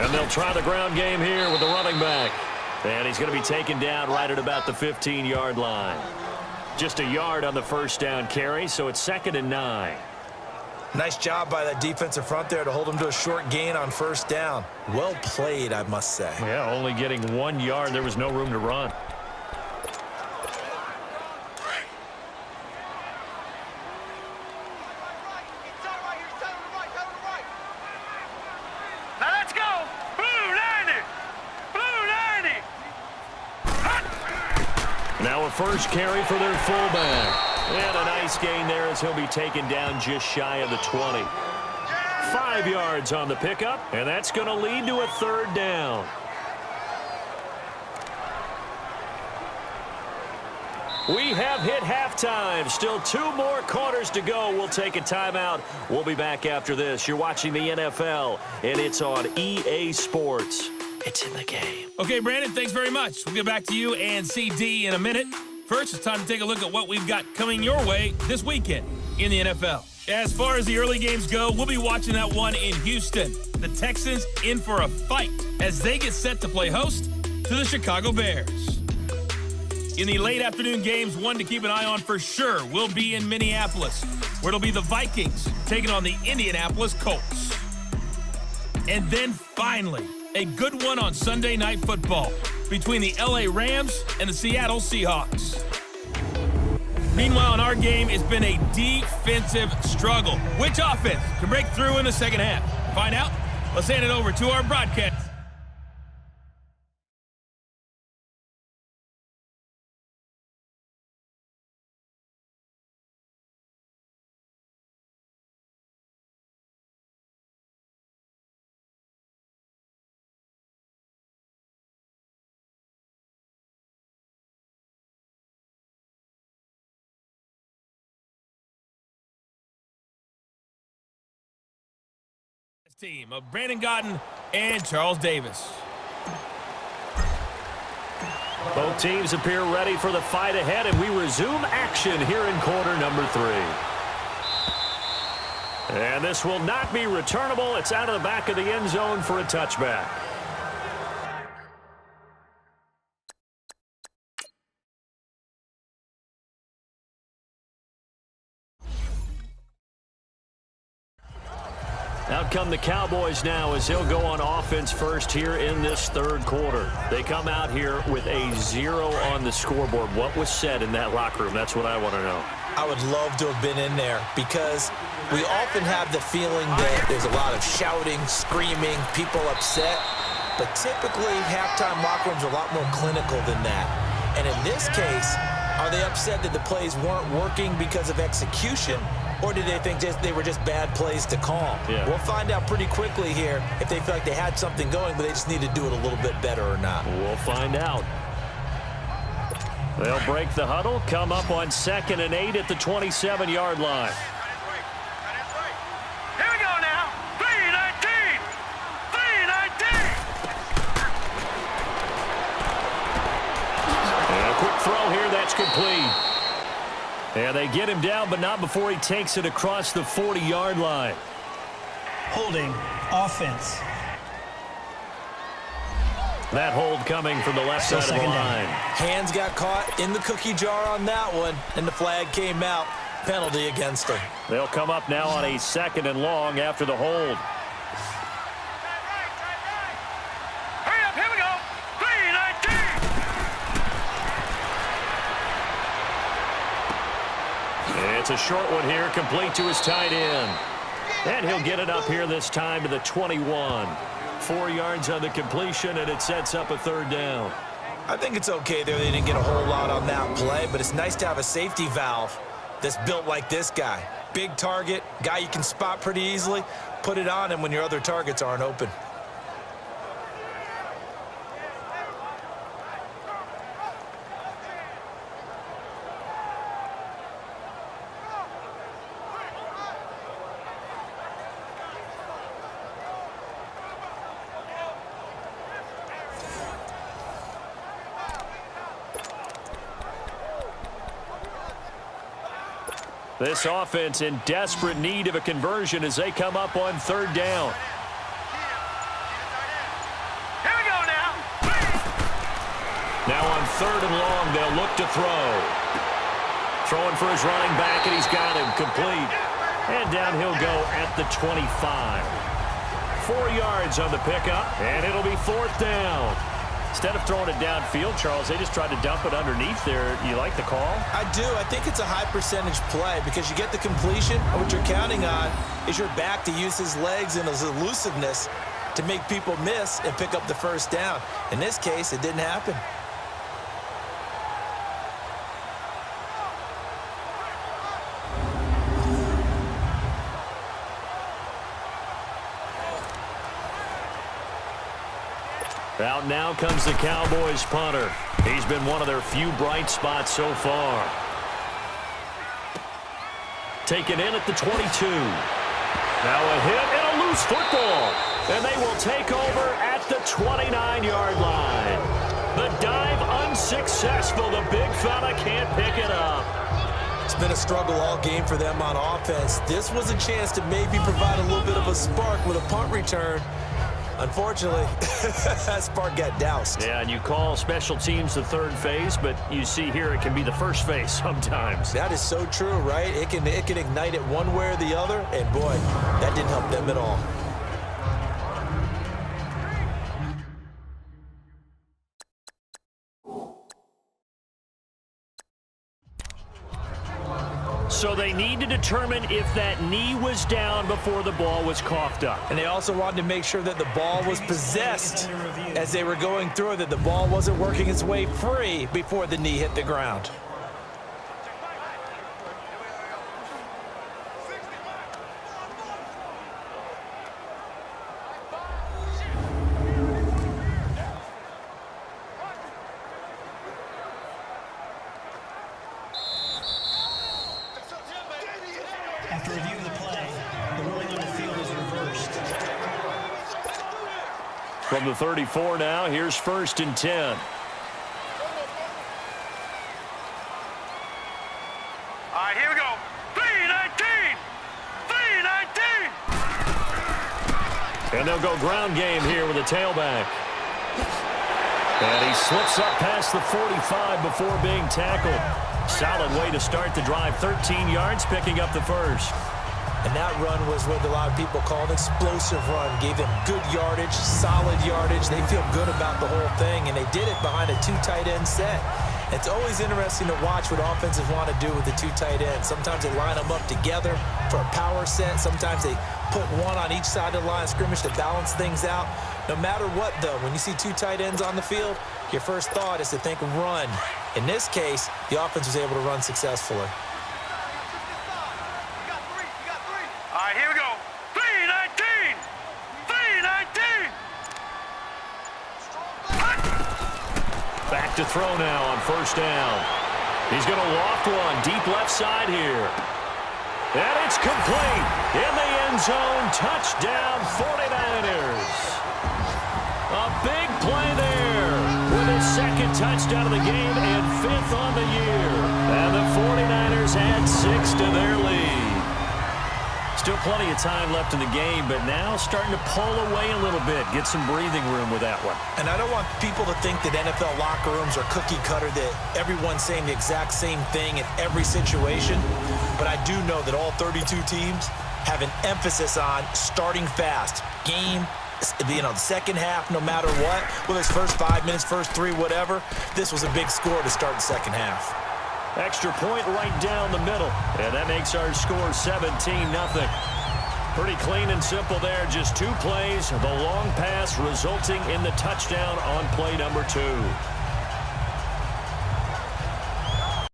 And they'll try the ground game here with the running back. And he's going to be taken down right at about the 15-yard line. Just a yard on the first down carry, so it's 2nd and 9. Nice job by that defensive front there to hold him to a short gain on first down. Well played, I must say. Yeah, only getting 1 yard. There was no room to run. Now a first carry for their fullback. And a nice gain there as he'll be taken down just shy of the 20. 5 yards on the pickup, and that's going to lead to a 3rd down. We have hit halftime. Still 2 more quarters to go. We'll take a timeout. We'll be back after this. You're watching the NFL, and it's on EA Sports. It's in the game. Okay, Brandon, thanks very much. We'll get back to you and CD in a minute. First, it's time to take a look at what we've got coming your way this weekend in the NFL. As far as the early games go, we'll be watching that one in Houston. The Texans in for a fight as they get set to play host to the Chicago Bears. In the late afternoon games, one to keep an eye on for sure will be in Minneapolis, where it'll be the Vikings taking on the Indianapolis Colts. And then finally, a good one on Sunday Night Football between the LA Rams and the Seattle Seahawks. Meanwhile, in our game, it's been a defensive struggle. Which offense can break through in the second half? To find out, let's hand it over to our broadcast. Team of Brandon Godden and Charles Davis. Both teams appear ready for the fight ahead, and we resume action here in quarter number 3. And this will not be returnable. It's out of the back of the end zone for a touchback. Out come the Cowboys now as they'll go on offense first here in this 3rd quarter. They come out here with a 0 on the scoreboard. What was said in that locker room? That's what I want to know. I would love to have been in there because we often have the feeling that there's a lot of shouting, screaming, people upset. But typically, halftime locker rooms are a lot more clinical than that. And in this case, are they upset that the plays weren't working because of execution? Or did they think they were just bad plays to call? Yeah. We'll find out pretty quickly here if they feel like they had something going, but they just need to do it a little bit better or not. We'll find out. They'll break the huddle, come up on 2nd and 8 at the 27-yard line. Here we go now. 3-19. 3-19. And a quick throw here, that's complete. And they get him down, but not before he takes it across the 40-yard line. Holding offense. That hold coming from the left side of the line. Hands got caught in the cookie jar on that one, and the flag came out. Penalty against him. They'll come up now on a 2nd and long after the hold. Hurry up, here we go. 3-19. It's a short one here, complete to his tight end. And he'll get it up here this time to the 21. 4 yards on the completion, and it sets up a 3rd down. I think it's okay there. They didn't get a whole lot on that play, but it's nice to have a safety valve that's built like this guy. Big target, guy you can spot pretty easily. Put it on him when your other targets aren't open. This offense in desperate need of a conversion as they come up on 3rd down. Now on 3rd and long, they'll look to throw. Throwing for his running back, and he's got him complete. And down he'll go at the 25. 4 yards on the pickup, and it'll be 4th down. Instead of throwing it downfield, Charles, they just tried to dump it underneath there. You like the call? I do. I think it's a high percentage play because you get the completion, and what you're counting on is your back to use his legs and his elusiveness to make people miss and pick up the 1st down. In this case, it didn't happen. Out now comes the Cowboys punter. He's been one of their few bright spots so far. Taken in at the 22. Now a hit and a loose football. And they will take over at the 29-yard line. The dive unsuccessful. The big fella can't pick it up. It's been a struggle all game for them on offense. This was a chance to maybe provide a little bit of a spark with a punt return. Unfortunately, that spark got doused. Yeah, and you call special teams the 3rd phase, but you see here it can be the 1st phase sometimes. That is so true, right? It can ignite it one way or the other, and boy, that didn't help them at all. So they need to determine if that knee was down before the ball was coughed up. And they also wanted to make sure that the ball was possessed as they were going through, that the ball wasn't working its way free before the knee hit the ground. After reviewing the play, the ruling on the field is reversed. From the 34 now, here's 1st and 10. All right, here we go. 3-19. 3-19. And they'll go ground game here with a tailback. And he slips up past the 45 before being tackled. Solid way to start the drive. 13 yards, picking up the 1st. And that run was what a lot of people call an explosive run. Gave them good yardage, solid yardage. They feel good about the whole thing, and they did it behind a 2 tight end set. It's always interesting to watch what offenses want to do with the 2 tight ends. Sometimes they line them up together for a power set. Sometimes they put one on each side of the line of scrimmage to balance things out. No matter what, though, when you see 2 tight ends on the field, your first thought is to think run. In this case, the offense was able to run successfully. All right, here we go. 3-19. 3-19. Back to throw now on 1st down. He's going to loft one deep left side here. And it's complete. In the end zone, touchdown 49ers. A big play there with his 2nd touchdown of the game and 5th on the year. And the 49ers add 6 to their lead. Still plenty of time left in the game, but now starting to pull away a little bit. Get some breathing room with that one. And I don't want people to think that NFL locker rooms are cookie cutter, that everyone's saying the exact same thing in every situation. But I do know that all 32 teams have an emphasis on starting fast. Game, the 2nd half, no matter what, whether it's first 5 minutes, first 3, whatever, this was a big score to start the 2nd half. Extra point right down the middle, and that makes our score 17-0. Pretty clean and simple there. Just 2 plays, the long pass resulting in the touchdown on play number 2.